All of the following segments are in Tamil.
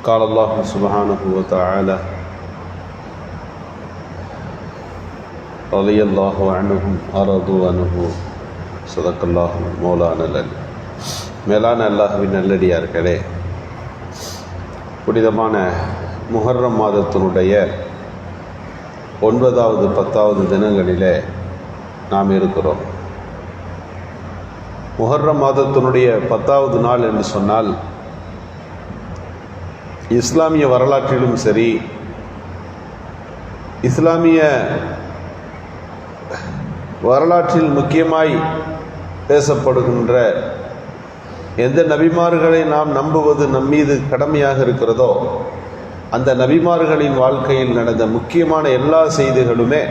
قال الله سبحانه وتعالى رضي الله عنهم ورضوا عنه صدق الله مولانا العلي. மேலான அல்லாஹ்வின் நல்லடியார்களே, புனிதமான முஹர்ரம் மாதத்தினுடைய 9வது 10வது தினங்களிலே நாம் இருக்கிறோம். முஹர்ரம் மாதத்தினுடைய 10வது நாள் என்று சொன்னால், இஸ்லாமிய வரலாற்றிலும் சரி, இஸ்லாமிய வரலாற்றில் முக்கியமாய் பேசப்படுகின்ற எந்த நபிமார்களை நாம் நம்புவது நம்மீது கடமையாக இருக்கிறதோ, அந்த நபிமார்களின் வாழ்க்கையில் நடந்த முக்கியமான எல்லா செய்திகளுமே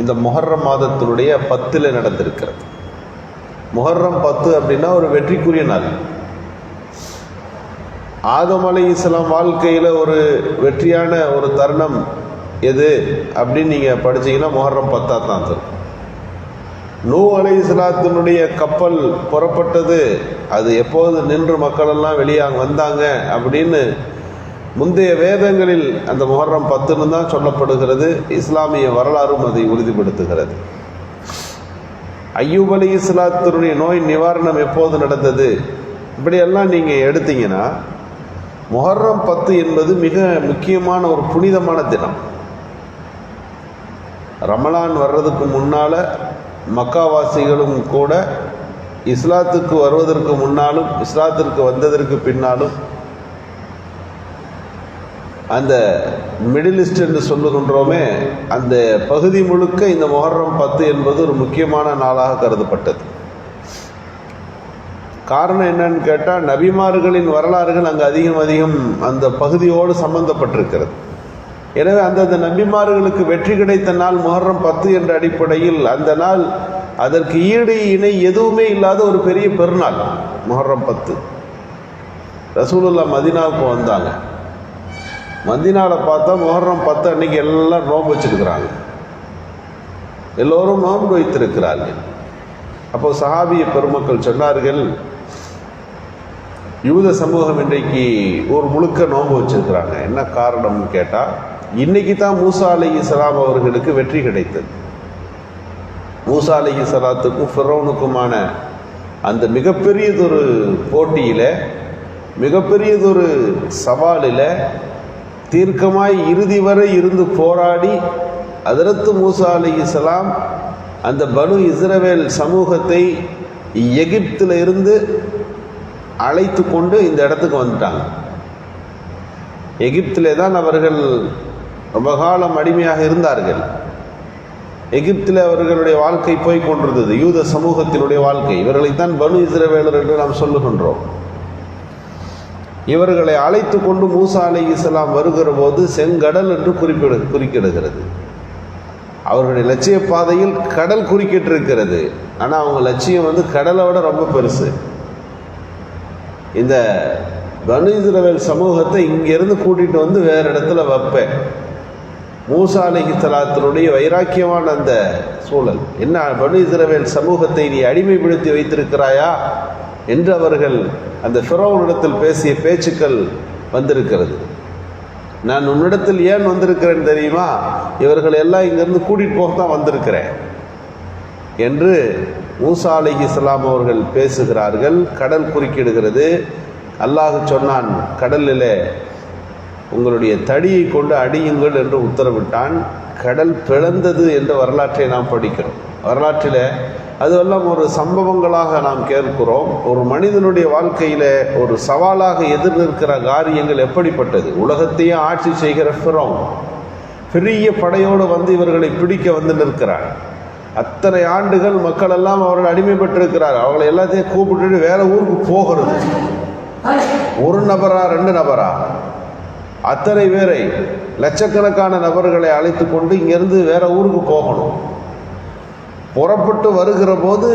இந்த முஹர்ரம் மாதத்தினுடைய 10 நடந்திருக்கிறது. முஹர்ரம் 10 அப்படின்னா ஒரு வெற்றிக்குரிய நாள். ஆதம் அலைஹிஸ்ஸலாம் வாழ்க்கையில் ஒரு வெற்றியான ஒரு தருணம் எது அப்படின்னு நீங்கள் படிச்சீங்கன்னா முஹர்ரம் 10 தான் தரும். நூஹ் அலைஹிஸ்ஸலாத்தினுடைய கப்பல் புறப்பட்டது, அது எப்போது நின்று மக்களெல்லாம் வெளியே வந்தாங்க அப்படின்னு முந்தைய வேதங்களில் அந்த முஹர்ரம் 10 தான் சொல்லப்படுகிறது. இஸ்லாமிய வரலாறும் அதை உறுதிப்படுத்துகிறது. அய்யூப் அலைஹிஸ்ஸலாத்தினுடைய நோய் நிவாரணம் எப்போது நடந்தது, இப்படியெல்லாம் நீங்கள் எடுத்தீங்கன்னா முஹர்ரம் 10 என்பது மிக முக்கியமான ஒரு புனிதமான தினம். ரமலான் வர்றதுக்கு முன்னால் மக்காவாசிகளும் கூட இஸ்லாத்துக்கு வருவதற்கு முன்னாலும் இஸ்லாத்திற்கு வந்ததற்கு பின்னாலும் அந்த மிடில் ஈஸ்ட் என்று சொல்லுகின்றோமே, அந்த பகுதி முழுக்க இந்த முஹர்ரம் 10 என்பது ஒரு முக்கியமான நாளாக கருதப்பட்டது. காரணம் என்னன்னு கேட்டால், நபிமார்களின் வரலாறுகள் அங்கு அதிகம் அந்த பகுதியோடு சம்பந்தப்பட்டிருக்கிறது. எனவே அந்தந்த நபிமார்களுக்கு வெற்றி கிடைத்த நாள் முஹர்ரம் 10 என்ற அடிப்படையில் அந்த நாள் அதற்கு ஈடு இணை எதுவுமே இல்லாத ஒரு பெரிய பெருநாள் முஹர்ரம் 10. ரசூலுல்லாஹ் மதீனாவுக்கு வந்தாங்க. மதீனாவில் பார்த்தா முஹர்ரம் 10 அன்னைக்கு எல்லாம் நோன்பு வச்சிருக்கிறாங்க, எல்லோரும் நோன்பு வைத்திருக்கிறார்கள். அப்போ சஹாபிய பெருமக்கள் சொன்னார்கள், யூத சமூகம் இன்றைக்கு ஒரு முழுக்க நோன்பு வச்சிருக்கிறாங்க. என்ன காரணம்னு கேட்டால், இன்னைக்கு தான் மூசா அலைஹிஸ்ஸலாம் அவர்களுக்கு வெற்றி கிடைத்தது. மூசா அலைஹிஸ்ஸலாத்துக்கும் ஃபிரௌனுக்குமான அந்த மிகப்பெரியதொரு போட்டியில், மிகப்பெரியதொரு சவாலில் தீர்க்கமாய் இறுதி வரை இருந்து போராடி ஹஜ்ரத் மூசா அலைஹிஸ்ஸலாம் அந்த பனு இஸ்ரவேல் சமூகத்தை எகிப்தில் இருந்து அழைத்து கொண்டு இந்த இடத்துக்கு வந்துட்டாங்க. எகிப்திலே தான் அவர்கள் ரொம்ப காலம் அடிமையாக இருந்தார்கள். எகிப்தில் அவர்களுடைய வாழ்க்கை போய் கொண்டிருந்தது, யூத சமூகத்தினுடைய வாழ்க்கை. இவர்களைத்தான் பனு இஸ்ரவேலர் என்று நாம் சொல்லுகின்றோம். இவர்களை அழைத்து கொண்டு மூசா அலைஹிஸ்ஸலாம் வருகிற போது செங்கடல் என்று குறிக்கிடுகிறது. அவர்களுடைய லட்சிய பாதையில் கடல் குறுக்கிட்டிருக்கிறது. ஆனால் அவங்க லட்சியம் கடலை விட ரொம்ப பெருசு. இந்த பனு இஸ்ரவேல் சமூகத்தை இங்கிருந்து கூட்டிகிட்டு வந்து வேறு இடத்துல வைப்பேன். மூசா அலைஹிஸ்ஸலாத்தினுடைய வைராக்கியமான அந்த சூழல் என்ன, பனு இஸ்ரவேல் சமூகத்தை நீ அடிமைப்படுத்தி வைத்திருக்கிறாயா என்று அவர்கள் அந்த ஃபிரௌனிடத்தில் பேசிய பேச்சுக்கள் வந்திருக்கிறது. நான் உன்னிடத்தில் ஏன் வந்திருக்கிறேன் தெரியுமா, இவர்கள் எல்லாம் இங்கிருந்து கூட்டிகிட்டு போகத்தான் வந்திருக்கிறேன் என்று மூசா அலைஹிஸ்ஸலாம் அவர்கள் பேசுகிறார்கள். கடல் குறுக்கிடுகிறது. அல்லாஹ் சொன்னான், கடலிலே உங்களுடைய தடியை கொண்டு அடியுங்கள் என்று உத்தரவிட்டான். கடல் பிளந்தது என்ற வரலாற்றை நாம் படிக்கிறோம். வரலாற்றில் அதுவெல்லாம் ஒரு சம்பவங்களாக நாம் கேட்கிறோம். ஒரு மனிதனுடைய வாழ்க்கையில் ஒரு சவாலாக எதிர்நிற்கிற காரியங்கள் எப்படிப்பட்டது. உலகத்தையே ஆட்சி செய்கிற ஃபிரௌன் பெரிய படையோடு வந்து இவர்களை பிடிக்க வந்து நிற்கிறார். அத்தனை ஆண்டுகள் மக்கள் எல்லாம் அவர்கள் அடிமைப்பட்டிருக்கிறார். அவங்களை எல்லாத்தையும் கூப்பிட்டு வேற ஊருக்கு போகிறது. ஒரு நபரா 2 நபரா, அத்தனை பேரை லட்சக்கணக்கான நபர்களை அழைத்து கொண்டு இங்கிருந்து வேற ஊருக்கு போகணும். புறப்பட்டு வருகிற போது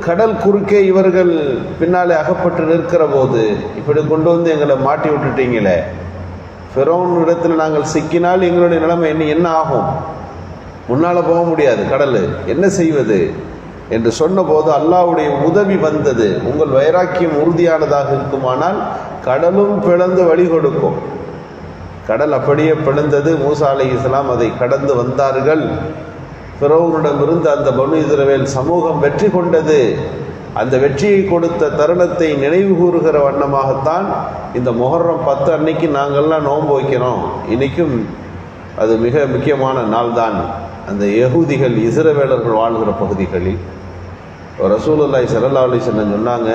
கடல் குறுக்கே இவர்கள் பின்னாலே அகப்பட்டு நிற்கிற போது, இப்படி கொண்டு வந்து எங்களை மாட்டி விட்டுட்டீங்களே, ஃபிரௌன் இடத்துல நாங்கள் சிக்கினால் எங்களுடைய நிலைமை என்ன ஆகும், முன்னால் போக முடியாது, கடல் என்ன செய்வது என்று சொன்னபோது அல்லாஹ்வுடைய உதவி வந்தது. உங்கள் வைராக்கியம் உறுதியானதாக இருக்குமானால் கடலும் பிளந்து வழி கொடுக்கும். கடல் அப்படியே பிளந்தது. மூசா அலைஹிஸ்ஸலாம் அதை கடந்து வந்தார்கள். ஃபிரௌனிடமிருந்து அந்த பனு இஸ்ரவேல் சமூகம் வெற்றி கொண்டது. அந்த வெற்றியை கொடுத்த தருணத்தை நினைவு கூறுகிற வண்ணமாகத்தான் இந்த முஹர்ரம் 10 அன்னைக்கு நாங்கள்லாம் நோன்பு வைக்கிறோம். இன்றைக்கும் அது மிக முக்கியமான நாள் தான். அந்த யகூதிகள் இஸ்ரவேலர்கள் வாழ்கிற பகுதிகளில் ரசூலுல்லாஹி ஸல்லல்லாஹு அலைஹி வஸல்லம் சொன்னாங்க,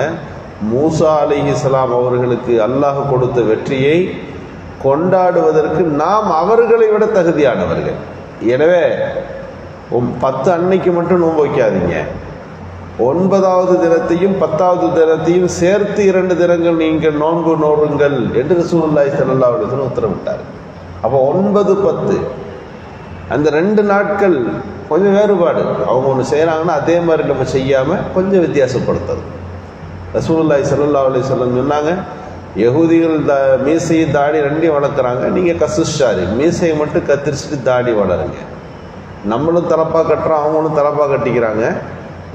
மூசா அலைஹிஸ்ஸலாம் அவர்களுக்கு அல்லாஹ் கொடுத்த வெற்றியை கொண்டாடுவதற்கு நாம் அவர்களை விட தகுதியானவர்கள். எனவே 10 அன்னைக்கு மட்டும் நோன்பு வைக்காதீங்க. 9வது தினத்தையும் 10வது தினத்தையும் சேர்த்து 2 தினங்கள் நீங்கள் நோன்பு நோடுங்கள் என்று ரசூலுல்லாஹி ஸல்லல்லாஹு அலைஹி வஸல்லம் உத்தரவிட்டார். அப்போ 9, 10 அந்த 2 நாட்கள் கொஞ்சம் வேறுபாடு. அவங்க ஒன்று செய்கிறாங்கன்னா அதே மாதிரி நம்ம செய்யாமல் கொஞ்சம் வித்தியாசப்படுத்துறது. ரசூலுல்லாஹி ஸல்லல்லாஹு அலைஹி வஸல்லம் சொன்னாங்க, யகூதிகள் மீசையை தாடி 2 வளர்க்குறாங்க, நீங்கள் கசுஷாரி மீசையை மட்டும் கத்திரிச்சிட்டு தாடி வளருங்க. நம்மளும் தலப்பாக கட்டுறோம், அவங்களும் தலப்பாக கட்டிக்கிறாங்க.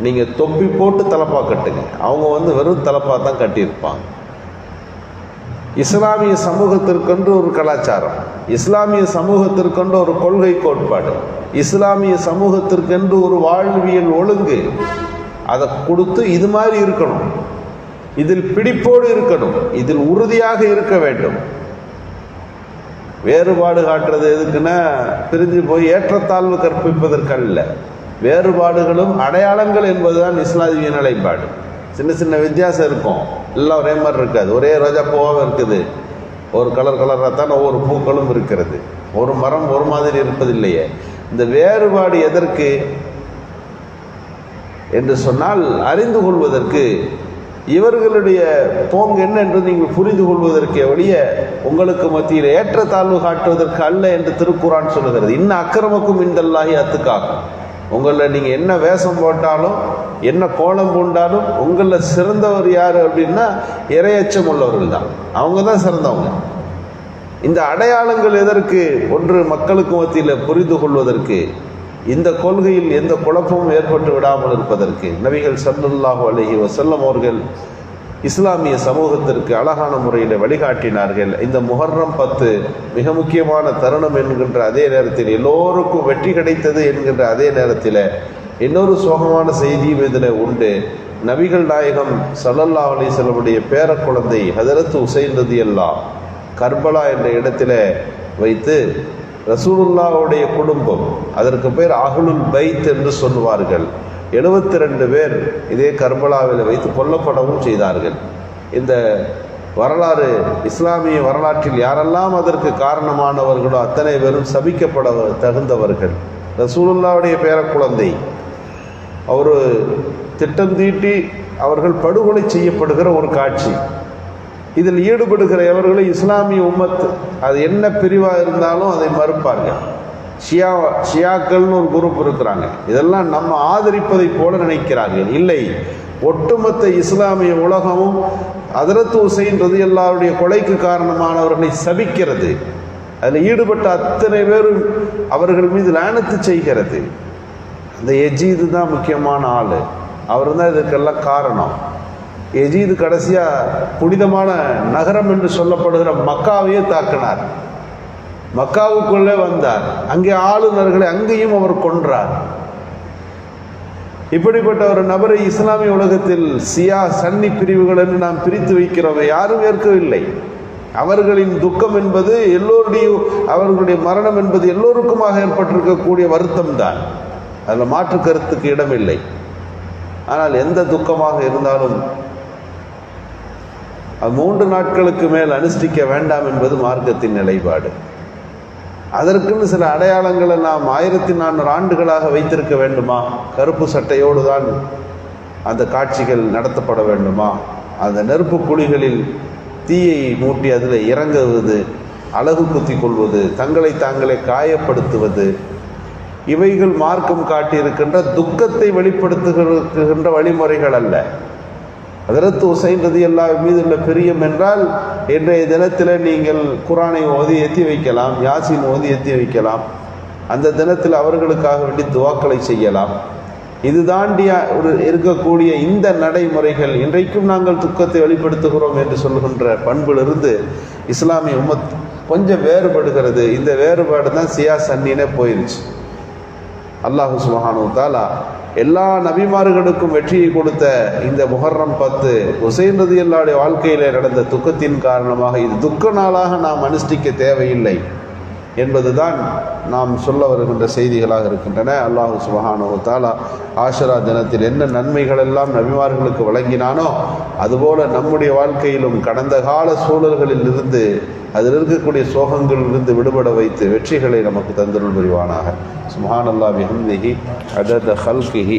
நீங்கள் தொப்பி போட்டு தலப்பாக கட்டுங்க. அவங்க வெறும் தலப்பாக தான் கட்டியிருப்பாங்க. இஸ்லாமிய சமூகத்திற்கென்று ஒரு கலாச்சாரம், இஸ்லாமிய சமூகத்திற்கென்று ஒரு கொள்கை கோட்பாடு, இஸ்லாமிய சமூகத்திற்கென்று ஒரு வாழ்வியல் ஒழுங்கு, அதை கொடுத்து இது மாதிரி இருக்கணும், இதில் பிடிப்போடு இருக்கணும், இதில் உறுதியாக இருக்க வேண்டும். வேறுபாடு காட்டுறது எதுக்குன்னா பிரிஞ்சு போய் ஏற்றத்தாழ்வு கற்பிப்பதற்கல்ல. வேறுபாடுகளும் அடையாளங்கள் என்பதுதான் இஸ்லாமிய நிலைப்பாடு. சின்ன சின்ன வித்தியாசம் இருக்கும், எல்லாம் ஒரே மாதிரி இருக்காது. ஒரே ரோஜா பூவாக இருக்குது, ஒரு கலராக தான் ஒவ்வொரு பூக்களும் இருக்கிறது. ஒரு மரம் ஒரு மாதிரி இருப்பதில்லையே. இந்த வேறுபாடு எதற்கு என்று சொன்னால் அறிந்து கொள்வதற்கு, இவர்களுடைய போங்கு என்ன என்று நீங்கள் புரிந்து கொள்வதற்கு ஒழிய உங்களுக்கு மத்தியில் ஏற்றத்தாழ்வு காட்டுவதற்கு அல்ல என்று திருக்குரான் சொல்லுகிறது. இன்ன அக்கிரமக்கும் இந்தல்லாஹி அத்துக்காகும். உங்களில் நீங்கள் என்ன வேஷம் போட்டாலும் என்ன கோலம் பூண்டாலும் உங்களில் சிறந்தவர் யார் அப்படின்னா இறையச்சம் உள்ளவர்கள் தான். அவங்க தான் சிறந்தவங்க. இந்த அடையாளங்கள் எதற்கு? ஒன்று மக்களுக்கு மத்தியில் புரிந்து கொள்வதற்கு, இந்த கொள்கையில் எந்த குழப்பமும் ஏற்பட்டு விடாமல் இருப்பதற்கு. நபிகள் ஸல்லல்லாஹு அலைஹி வஸல்லம் அவர்கள் இஸ்லாமிய சமூகத்திற்கு அழகான முறையில் வழிகாட்டினார்கள். இந்த முஹர்ரம் 10 மிக முக்கியமான தருணம் என்கின்ற அதே நேரத்தில், எல்லோருக்கும் வெற்றி கிடைத்தது என்கின்ற அதே நேரத்தில் இன்னொரு சோகமான செய்தியும் இதில் உண்டு. நபிகள் நாயகம் ஸல்லல்லாஹு அலைஹி வஸல்லமுடைய பேர குழந்தை ஹஜரத் ஹுசைன் ரலியல்லாஹு கர்பலா என்ற இடத்துல வைத்து ரசூலுல்லாஹ்வுடைய குடும்பம், அதற்கு பேர் அஹ்லுல் பைத் என்று சொல்லுவார்கள், 72 பேர் இதே கர்பலாவில் வைத்து கொல்லப்படவும் செய்தார்கள். இந்த வரலாறு இஸ்லாமிய வரலாற்றில் யாரெல்லாம் அதற்கு காரணமானவர்களோ அத்தனை பேரும் சபிக்கப்பட தகுந்தவர்கள். ரசூலுல்லாஹ்வுடைய பேர குழந்தை, அவர் திட்டம் தீட்டி அவர்கள் படுகொலை செய்யப்படுகிற ஒரு காட்சி. இதில் ஈடுபடுகிற எவர்களை இஸ்லாமிய உம்மத் அது என்ன பிரிவாக இருந்தாலும் அதை மறுப்பார்கள். ஷியாக்கள்னு ஒரு குரூப் இருக்கிறாங்க, இதெல்லாம் நம்ம ஆதரிப்பதை போல நினைக்கிறார்கள். இல்லை, ஒட்டுமொத்த இஸ்லாமிய உலகமும் ஹஜ்ரத் ஹுசைன் ரலியல்லாஹுடைய கொலைக்கு காரணமானவர்களை சபிக்கிறது. அதில் ஈடுபட்ட அத்தனை பேரும் அவர்கள் மீது லானத்து செய்கிறது. அந்த யஜீது தான் முக்கியமான ஆள், அவர் தான் இதுக்கெல்லாம் காரணம். யஜீது கடைசியாக புனிதமான நகரம் என்று சொல்லப்படுகிற மக்காவையே தாக்கினார். மக்காவுக்குள்ளே வந்தார், அங்கே ஆளுநர்களை அங்கேயும் அவர் கொன்றார். இப்படிப்பட்ட ஒரு நபரை இஸ்லாமிய உலகத்தில் சியா சன்னி பிரிவுகள் என்று நாம் பிரித்து வைக்கிறோம், யாரும் ஏற்கவில்லை. அவர்களின் துக்கம் என்பது அவர்களுடைய மரணம் என்பது எல்லோருக்குமாக ஏற்பட்டிருக்கக்கூடிய வருத்தம் தான், அதில் மாற்று கருத்துக்கு இடமில்லை. ஆனால் எந்த துக்கமாக இருந்தாலும் 3 நாட்களுக்கு மேல் அனுஷ்டிக்க வேண்டாம் என்பது மார்க்கத்தின் நிலைப்பாடு. அதற்குன்னு சில அடையாளங்களை நாம் 1400 ஆண்டுகளாக வைத்திருக்க வேண்டுமா? கருப்பு சட்டையோடு தான் அந்த காட்சிகள் நடத்தப்பட வேண்டுமா? அந்த நெருப்பு குழிகளில் தீயை மூட்டி அதில் இறங்குவது, அழகு குத்தி கொள்வது, தங்களை தாங்களே காயப்படுத்துவது, இவைகள் மார்க்கம் காட்டியிருக்கின்ற துக்கத்தை வெளிப்படுத்துகின்ற வழிமுறைகள் அல்ல. ஹஜ்ரத் ஹுசைன் ரலியல்லாஹு மீது உள்ள பிரியம் என்றால் இன்றைய தினத்தில் நீங்கள் குர்ஆனை ஓதி ஏற்றி வைக்கலாம், யாசீன் ஓதி ஏற்றி வைக்கலாம், அந்த தினத்தில் அவர்களுக்காக வேண்டி துவாக்களை செய்யலாம். இது தாண்டிய ஒரு இருக்கக்கூடிய இந்த நடைமுறைகள் இன்றைக்கும் நாங்கள் துக்கத்தை வெளிப்படுத்துகிறோம் என்று சொல்கின்ற பண்பிலிருந்து இஸ்லாமிய உம்மத் கொஞ்சம் வேறுபடுகிறது. இந்த வேறுபாடு தான் சியா சன்னினே போயிருச்சு. அல்லாஹு சுப்ஹானஹு வ தஆலா எல்லா நபிமார்களுக்கும் வெற்றியை கொடுத்த இந்த முஹர்ரம் 10 ஹுசைன் ரலியல்லாஹு வாழ்க்கையிலே நடந்த துக்கத்தின் காரணமாக இது துக்க நாளாக நாம் அனுஷ்டிக்க தேவையில்லை என்பதுதான் நாம் சொல்ல வருகின்ற செய்திகளாக இருக்கின்றன. அல்லாஹு சுப்ஹானஹு வ தஆலா ஆஷரா தினத்தில் என்ன நன்மைகள் எல்லாம் நபிமார்களுக்கு வழங்கினானோ அதுபோல நம்முடைய வாழ்க்கையிலும் கடந்த கால சூழல்களில் இருந்து அதில் இருக்கக்கூடிய சோகங்களிலிருந்து விடுபட வைத்து வெற்றிகளை நமக்கு தந்தருள் புரிவானாக. சுப்ஹானல்லாஹி வபிஹம்திஹி அதத ஹல்கிஹி